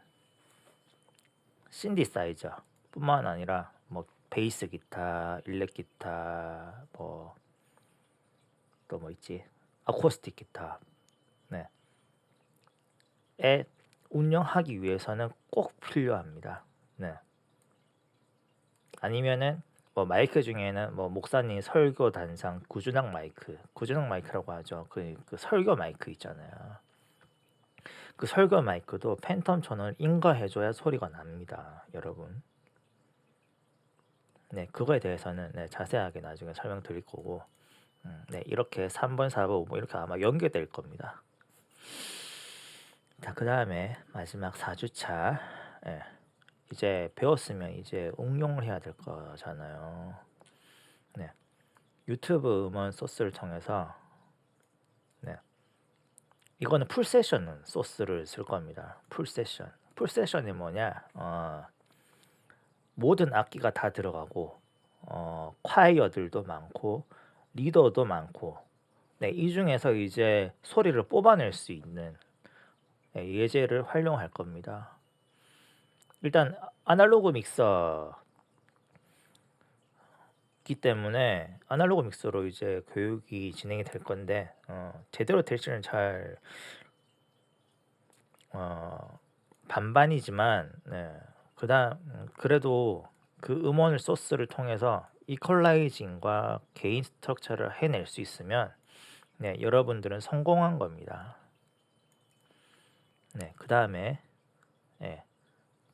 신디사이저 뿐만 아니라 뭐 베이스 기타, 일렉 기타, 뭐 또 뭐 있지? 아코스틱 기타, 에 운영하기 위해서는 꼭 필요합니다. 아니면은 뭐 마이크 중에는 뭐 목사님 설교 단상 구준학 마이크라고 하죠. 그 설교 마이크 있잖아요. 그 설교 마이크도 팬텀 전원을 인가해줘야 소리가 납니다, 여러분. 그거에 대해서는 자세하게 나중에 설명드릴 거고, 이렇게 3번, 4번, 5번 이렇게 아마 연계될 겁니다. 자, 그 다음에 마지막 4주차. 이제 배웠으면 이제 응용을 해야 될 거잖아요. 유튜브 음원 소스를 통해서 이거는 풀 세션 소스를 쓸 겁니다. 풀 세션이 뭐냐? 모든 악기가 다 들어가고 콰이어들도 많고 리더도 많고, 이 중에서 이제 소리를 뽑아낼 수 있는 예제를 활용할 겁니다. 일단 아날로그 믹서기 때문에 아날로그 믹서로 이제 교육이 진행이 될 건데 제대로 될지는 잘 반반이지만, 그래도 그 음원 소스를 통해서 이퀄라이징과 개인 스트럭처를 해낼 수 있으면 여러분들은 성공한 겁니다. 그 다음에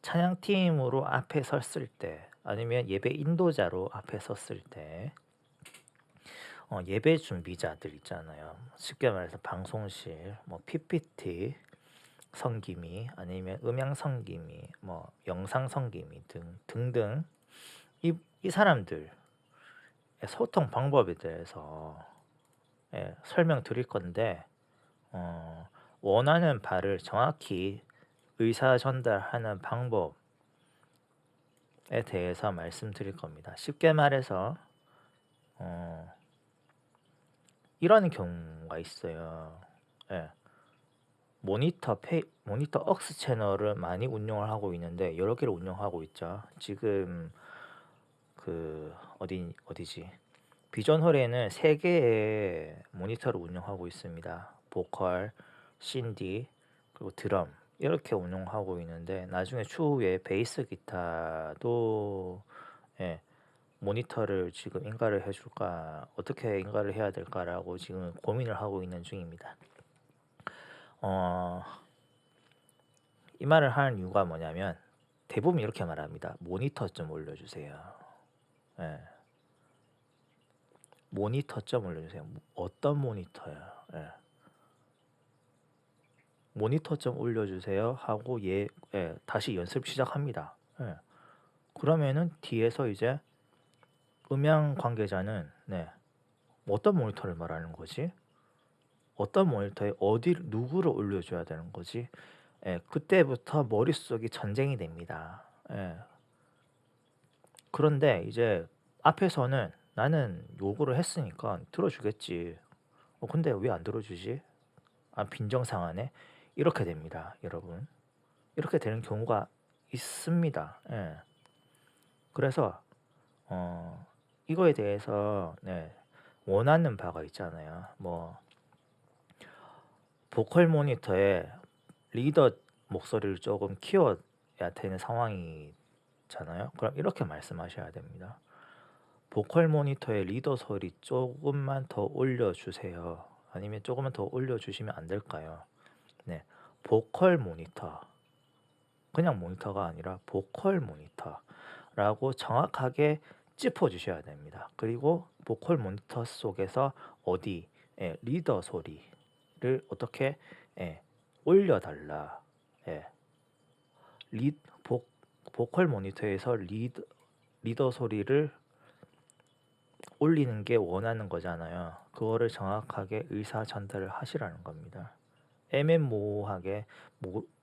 찬양팀으로 앞에 섰을 때, 아니면 예배 인도자로 앞에 섰을 때 예배 준비자들 있잖아요. 쉽게 말해서 방송실, 뭐 PPT 성김이, 아니면 음향 성김이, 뭐 영상 성김이 등등, 이 사람들 소통 방법에 대해서 설명드릴 건데, 원하는 바를 정확히 의사 전달하는 방법에 대해서 말씀드릴 겁니다. 쉽게 말해서 이런 경우가 있어요. 모니터 억스 채널을 많이 운영을 하고 있는데 여러 개를 운영하고 있죠. 지금 그 어디지? 비전홀에는 3개의 모니터를 운영하고 있습니다. 보컬, 신디, 그리고 드럼 이렇게 운영하고 있는데, 나중에 추후에 베이스 기타도 모니터를 지금 인가를 해줄까, 어떻게 인가를 해야 될까라고 지금 고민을 하고 있는 중입니다. 어, 이 말을 하는 이유가 뭐냐면 대부분 이렇게 말합니다. 모니터 좀 올려주세요. 예, 모니터 좀 올려주세요. 어떤 모니터요? 예, 모니터 좀 올려주세요 하고 다시 연습 시작합니다. 예, 그러면은 뒤에서 이제 음향 관계자는 어떤 모니터를 말하는 거지? 어떤 모니터에 누구를 올려줘야 되는 거지? 그때부터 머릿속이 전쟁이 됩니다. 그런데 이제 앞에서는 나는 요구를 했으니까 들어주겠지. 근데 왜 안 들어주지? 빈정상하네. 이렇게 됩니다, 여러분. 이렇게 되는 경우가 있습니다. 그래서 이거에 대해서 원하는 바가 있잖아요. 뭐 보컬 모니터에 리더 목소리를 조금 키워야 되는 상황이잖아요. 그럼 이렇게 말씀하셔야 됩니다. 보컬 모니터에 리더 소리 조금만 더 올려주세요. 아니면 조금만 더 올려주시면 안 될까요? 네, 보컬 모니터. 그냥 모니터가 아니라 보컬 모니터라고 정확하게 짚어주셔야 됩니다. 그리고 보컬 모니터 속에서 어디 리더 소리를 어떻게 올려달라. 예, 리, 보, 보컬 모니터에서 리더 소리를 올리는 게 원하는 거잖아요. 그거를 정확하게 의사 전달을 하시라는 겁니다. 애매모호하게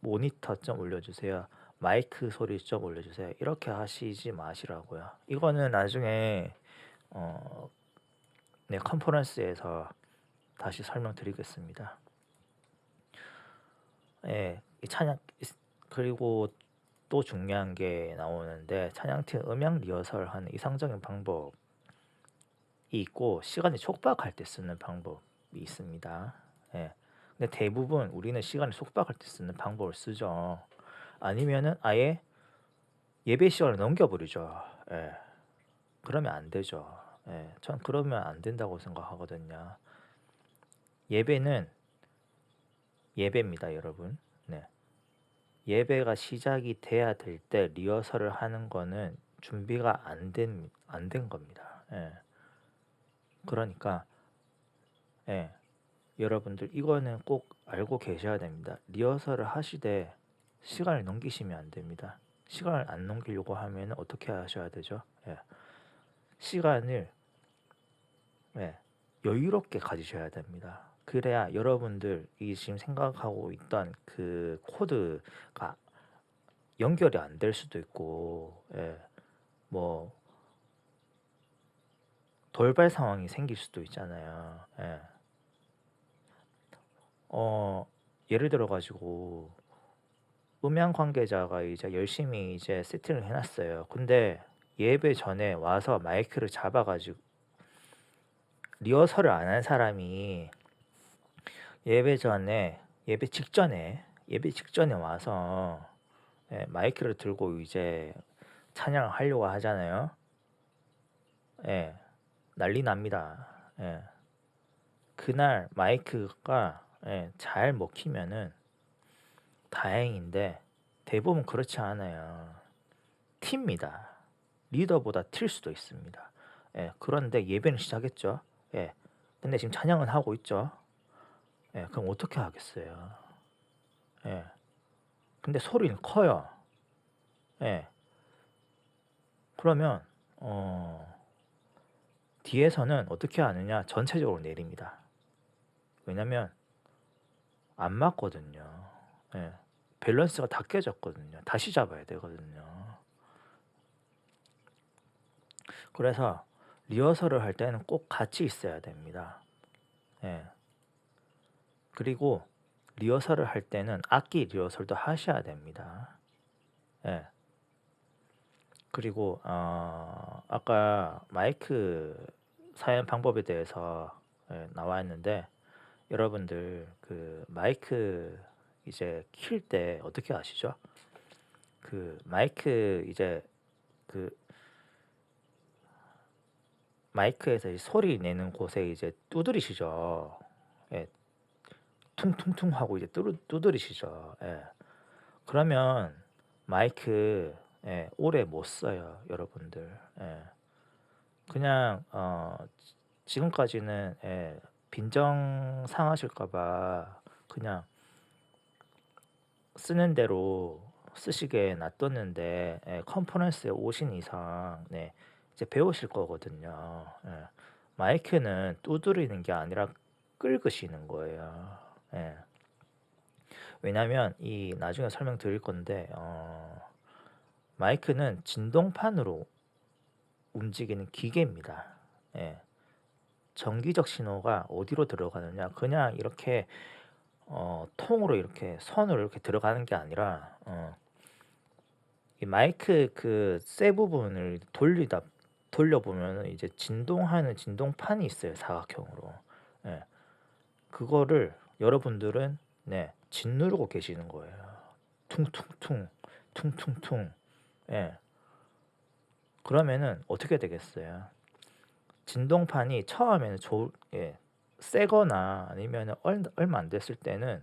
모니터 좀 올려주세요. 마이크 소리 좀 올려주세요. 이렇게 하시지 마시라고요. 이거는 나중에 어, 컨퍼런스에서 다시 설명드리겠습니다. 이 찬양 그리고 또 중요한 게 나오는데 찬양팀 음향 리허설하는 이상적인 방법이 있고 시간이 촉박할 때 쓰는 방법이 있습니다. 근데 대부분 우리는 시간이 촉박할 때 쓰는 방법을 쓰죠. 아니면은 아예 예배 시간을 넘겨버리죠. 그러면 안 되죠. 전 그러면 안 된다고 생각하거든요. 예배는 예배입니다, 여러분. 예배가 시작이 돼야 될 때 리허설을 하는 거는 준비가 안 된 겁니다. 그러니까 여러분들 이거는 꼭 알고 계셔야 됩니다. 리허설을 하시되 시간을 넘기시면 안 됩니다. 시간을 안 넘기려고 하면 어떻게 하셔야 되죠? 시간을 여유롭게 가지셔야 됩니다. 그래야 여러분들이 지금 생각하고 있던 그 코드가 연결이 안 될 수도 있고, 뭐 돌발 상황이 생길 수도 있잖아요. 예를 들어 가지고 음향 관계자가 이제 열심히 이제 세팅을 해놨어요. 근데 예배 전에 와서 마이크를 잡아가지고 리허설을 안 한 사람이 예배 직전에 와서 마이크를 들고 이제 찬양을 하려고 하잖아요. 난리 납니다. 그날 마이크가 잘 먹히면은 다행인데 대부분 그렇지 않아요. 튑니다. 리더보다 튈 수도 있습니다. 그런데 예배는 시작했죠. 근데 지금 찬양은 하고 있죠. 그럼 어떻게 하겠어요? 근데 소리는 커요. 그러면 뒤에서는 어떻게 하느냐? 전체적으로 내립니다. 왜냐면 안 맞거든요. 밸런스가 다 깨졌거든요. 다시 잡아야 되거든요. 그래서 리허설을 할 때는 꼭 같이 있어야 됩니다. 그리고 리허설을 할 때는 악기 리허설도 하셔야 됩니다. 그리고 아까 마이크 사용 방법에 대해서 나와 있는데 여러분들 그 마이크 이제 킬 때 어떻게 아시죠? 그 마이크 이제 그 마이크에서 이 소리 내는 곳에 이제 두드리시죠. 예. 퉁퉁퉁 하고 이제 두드리시죠. 예. 그러면 마이크 오래 못 써요, 여러분들. 예. 그냥 지금까지는 빈정 상하실까 봐 그냥 쓰는 대로 쓰시게 놔뒀는데 컨퍼런스에 오신 이상 이제 배우실 거거든요. 마이크는 두드리는 게 아니라 긁으시는 거예요. 왜냐면 이 나중에 설명드릴 건데 마이크는 진동판으로 움직이는 기계입니다. 전기적 신호가 어디로 들어가느냐? 그냥 이렇게 통으로 이렇게 선으로 이렇게 들어가는 게 아니라 이 마이크 그 쇠 부분을 돌려보면은 이제 진동하는 진동판이 있어요, 사각형으로. 예. 그거를 여러분들은 짓누르고 계시는 거예요. 퉁퉁퉁, 퉁퉁퉁. 예. 그러면은 어떻게 되겠어요? 진동판이 처음에는 세거나 아니면 얼마 안 됐을 때는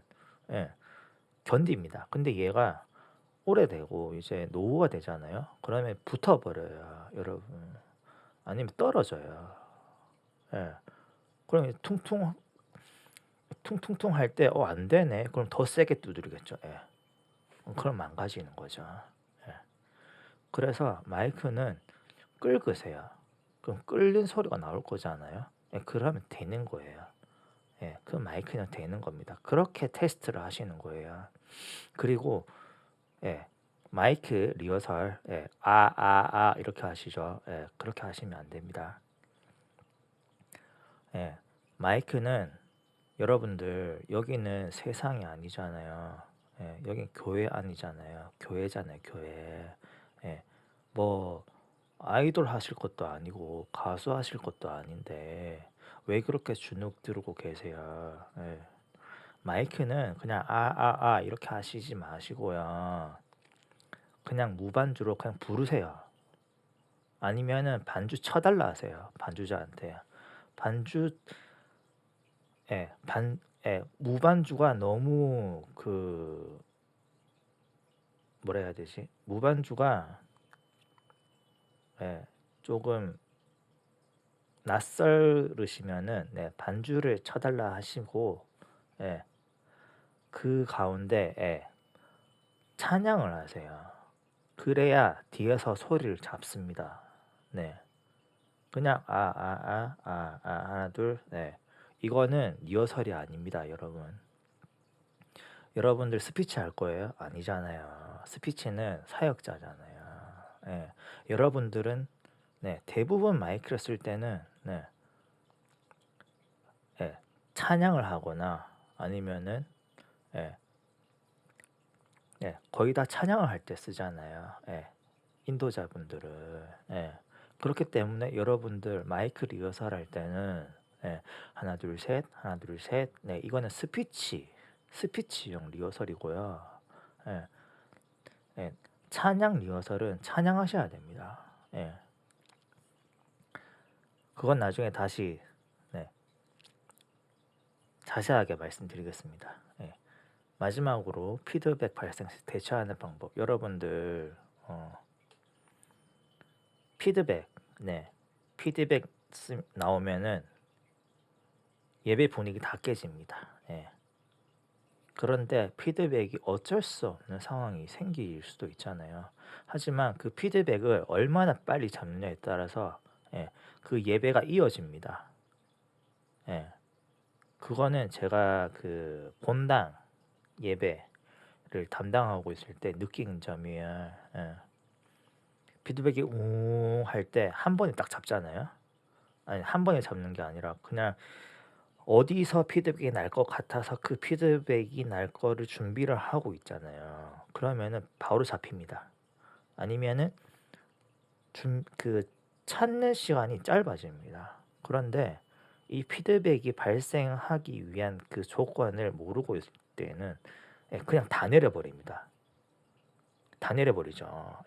견딥니다. 근데 얘가 오래되고 이제 노후가 되잖아요. 그러면 붙어버려요, 여러분. 아니면 떨어져요. 그럼 퉁퉁퉁 할 때 안 되네. 그럼 더 세게 두드리겠죠. 그럼 망가지는 거죠. 그래서 마이크는 긁으세요. 그럼 끓는 소리가 나올 거잖아요. 그러면 되는 거예요. 그 마이크는 되는 겁니다. 그렇게 테스트를 하시는 거예요. 그리고 마이크 리허설 이렇게 하시죠. 그렇게 하시면 안 됩니다. 마이크는 여러분들 여기는 세상이 아니잖아요. 여긴 교회 아니잖아요. 교회잖아요, 교회. 뭐 아이돌 하실 것도 아니고 가수 하실 것도 아닌데 왜 그렇게 주눅 들고 계세요? 마이크는 그냥 이렇게 하시지 마시고요. 그냥 무반주로 그냥 부르세요. 아니면은 반주 쳐달라 하세요. 반주자한테. 반주 무반주가 너무 뭐라 해야 되지? 무반주가 조금 낯설으시면은 반주를 쳐달라 하시고 그 가운데 찬양을 하세요. 그래야 뒤에서 소리를 잡습니다. 그냥 하나 둘 이거는 리허설이 아닙니다, 여러분. 여러분들 스피치 할 거예요? 아니잖아요. 스피치는 사역자잖아요. 여러분들은 대부분 마이크를 쓸 때는 찬양을 하거나 아니면은 거의 다 찬양을 할 때 쓰잖아요. 인도자분들은 그렇기 때문에 여러분들 마이크 리허설 할 때는 하나 둘 셋 하나 둘 셋 이거는 스피치용 리허설이고요. 찬양 리허설은 찬양하셔야 됩니다. 그건 나중에 다시 자세하게 말씀드리겠습니다. 마지막으로 피드백 발생 시 대처하는 방법. 여러분들 피드백 나오면은 예배 분위기 다 깨집니다. 그런데 피드백이 어쩔 수 없는 상황이 생길 수도 있잖아요. 하지만 그 피드백을 얼마나 빨리 잡느냐에 따라서 그 예배가 이어집니다. 그거는 제가 그 본당 예배를 담당하고 있을 때 느낀 점이에요. 피드백이 웅 할 때 한 번에 딱 잡잖아요. 아니 한 번에 잡는 게 아니라 그냥 어디서 피드백이 날 것 같아서 그 피드백이 날 거를 준비를 하고 있잖아요. 그러면은 바로 잡힙니다. 아니면은 그 찾는 시간이 짧아집니다. 그런데 이 피드백이 발생하기 위한 그 조건을 모르고 있을 때는 그냥 다 내려버립니다. 다 내려버리죠.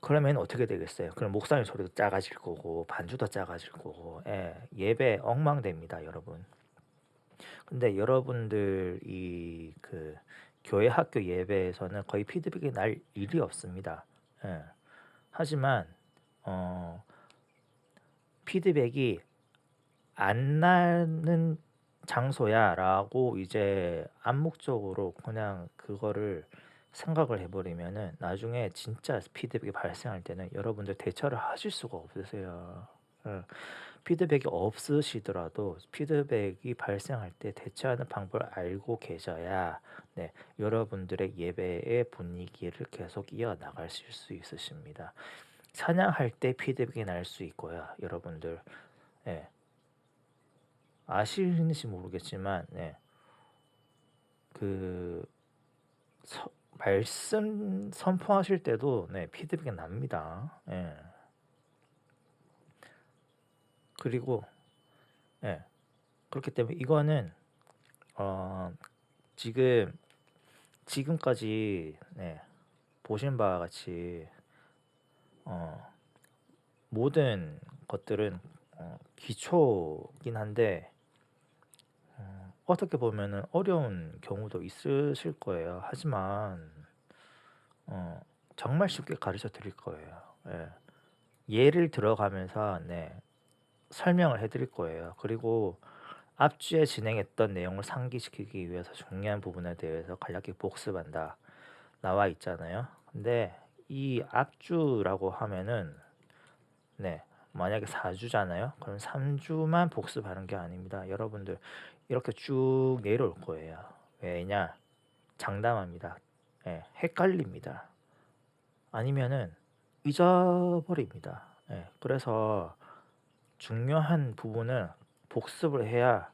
그러면 어떻게 되겠어요? 그럼 목사님 소리도 작아질 거고 반주도 작아질 거고 예배 엉망됩니다, 여러분. 근데 여러분들 그 교회 학교 예배에서는 거의 피드백이 날 일이 없습니다. 예. 하지만 어 피드백이 안 나는 장소야라고 이제 암묵적으로 그냥 그거를 생각을 해버리면은 나중에 진짜 피드백이 발생할 때는 여러분들 대처를 하실 수가 없으세요. 예. 피드백이 없으시더라도 피드백이 발생할 때 대처하는 방법을 알고 계셔야 여러분들의 예배의 분위기를 계속 이어나가실 수 있으십니다. 찬양할 때 피드백이 날 수 있고요, 여러분들. 예. 아시는지 모르겠지만 그 말씀 선포하실 때도 피드백이 납니다. 예. 그리고 그렇기 때문에 이거는 지금까지 보신 바와 같이 모든 것들은 기초긴 한데 어떻게 보면은 어려운 경우도 있으실 거예요. 하지만 정말 쉽게 가르쳐 드릴 거예요. 예를 들어가면서 설명을 해드릴 거예요. 그리고 앞주에 진행했던 내용을 상기시키기 위해서 중요한 부분에 대해서 간략히 복습한다 나와 있잖아요. 근데 이 앞주라고 하면은 만약에 4주잖아요. 그럼 3주만 복습하는 게 아닙니다. 여러분들 이렇게 쭉 내려올 거예요. 왜냐? 장담합니다. 헷갈립니다. 아니면은 잊어버립니다. 그래서 중요한 부분은 복습을 해야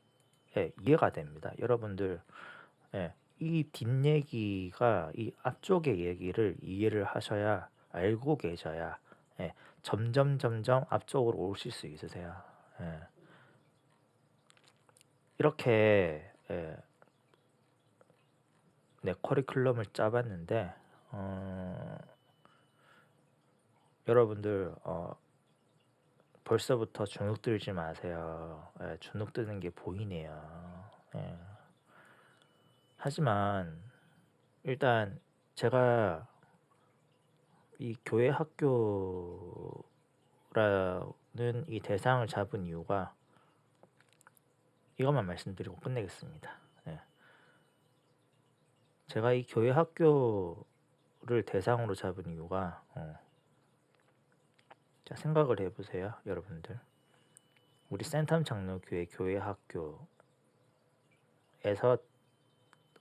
이해가 됩니다. 여러분들 이 뒷얘기가 이 앞쪽의 얘기를 이해를 하셔야 알고 계셔야 점점 앞쪽으로 오실 수 있으세요. 이렇게 커리큘럼을 짜봤는데 여러분들 벌써부터 주눅 들지 마세요. 주눅 드는 게 보이네요. 하지만 일단 제가 이 교회 학교라는 이 대상을 잡은 이유가 이것만 말씀드리고 끝내겠습니다. 제가 이 교회 학교를 대상으로 잡은 이유가 자, 생각을 해보세요, 여러분들. 우리 센텀 장로교회 교회 학교에서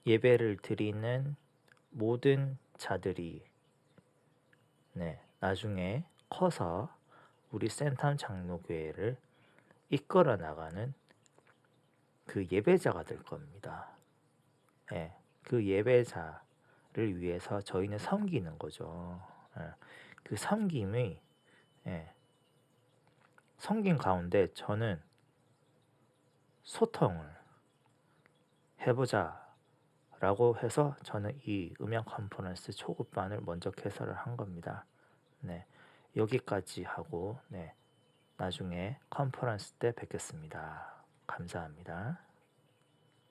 예배를 드리는 모든 자들이 나중에 커서 우리 센텀 장로교회를 이끌어 나가는 그 예배자가 될 겁니다. 그 예배자를 위해서 저희는 섬기는 거죠. 그 섬김이 섬김 가운데 저는 소통을 해보자 라고 해서 저는 이 음향 컨퍼런스 초급반을 먼저 개설을 한 겁니다. 여기까지 하고 나중에 컨퍼런스 때 뵙겠습니다. 감사합니다.